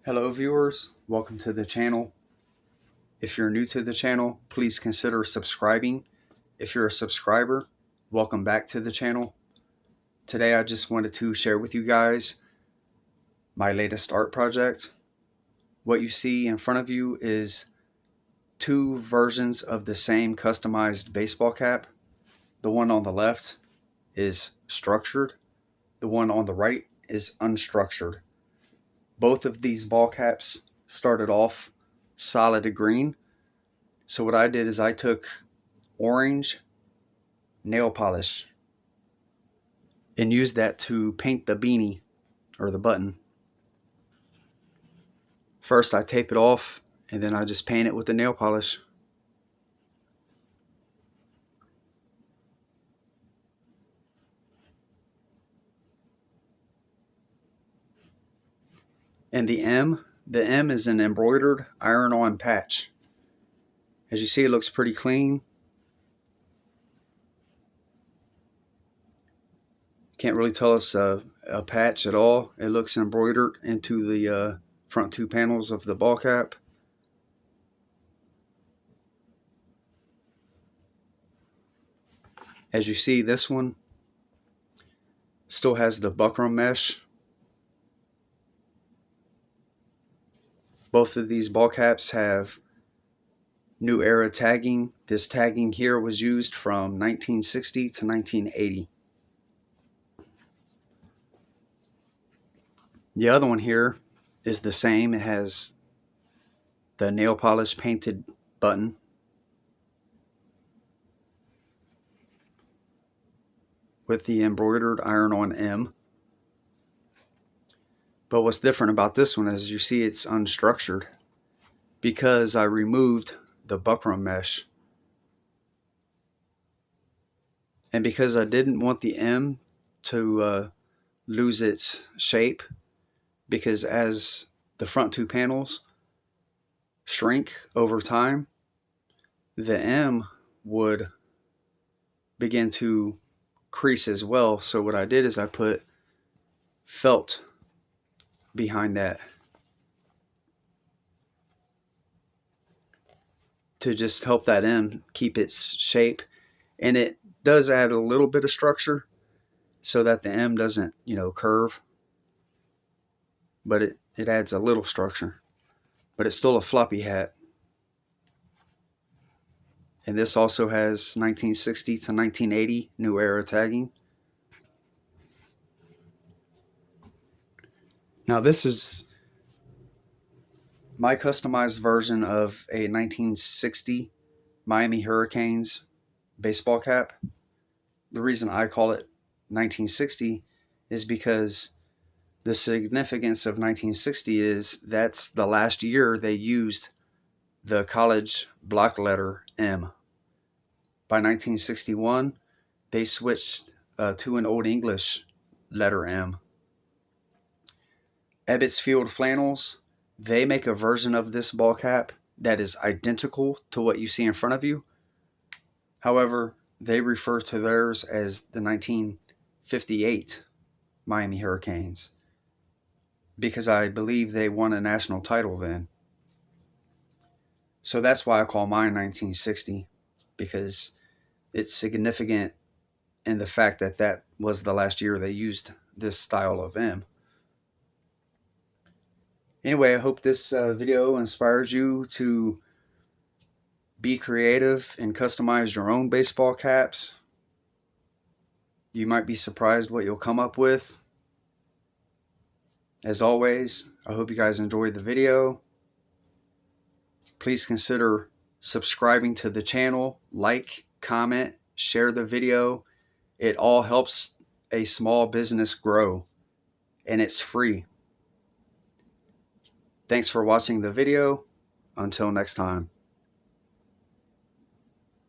Hello viewers, welcome to the channel. If you're new to the channel, please consider subscribing. If you're a subscriber, welcome back to the channel. Today I just wanted to share with you guys my latest art project. What you see in front of you is two versions of the same customized baseball cap. The one on the left is structured. The one on the right is unstructured. Both of these ball caps started off solid green. So what I did is I took orange nail polish and used that to paint the beanie or the button. First I tape it off and then I just paint it with the nail polish. And the M is an embroidered iron-on patch. As you see, it looks pretty clean. Can't really tell it's a patch at all. It looks embroidered into the front two panels of the ball cap. As you see, this one still has the buckram mesh. Both of these ball caps have new era tagging. This tagging here was used from 1960 to 1980. The other one here is the same. It has the nail polish painted button. With the embroidered iron-on M. But what's different about this one is you see it's unstructured because I removed the buckram mesh. And because I didn't want the M to lose its shape, because as the front two panels shrink over time, the M would begin to crease as well. So what I did is I put felt behind that to just help that M keep its shape. And it does add a little bit of structure so that the M doesn't, curve. But it adds a little structure. But it's still a floppy hat. And this also has 1960 to 1980 new era tagging. Now this is my customized version of a 1960 Miami Hurricanes baseball cap. The reason I call it 1960 is because the significance of 1960 is that's the last year they used the college block letter M. By 1961, they switched to an Old English letter M. Ebbets Field Flannels, they make a version of this ball cap that is identical to what you see in front of you. However, they refer to theirs as the 1958 Miami Hurricanes because I believe they won a national title then. So that's why I call mine 1960, because it's significant in the fact that that was the last year they used this style of M. Anyway, I hope this video inspires you to be creative and customize your own baseball caps. You might be surprised what you'll come up with. As always, I hope you guys enjoyed the video. Please consider subscribing to the channel, like, comment, share the video. It all helps a small business grow, and it's free. Thanks for watching the video. Until next time.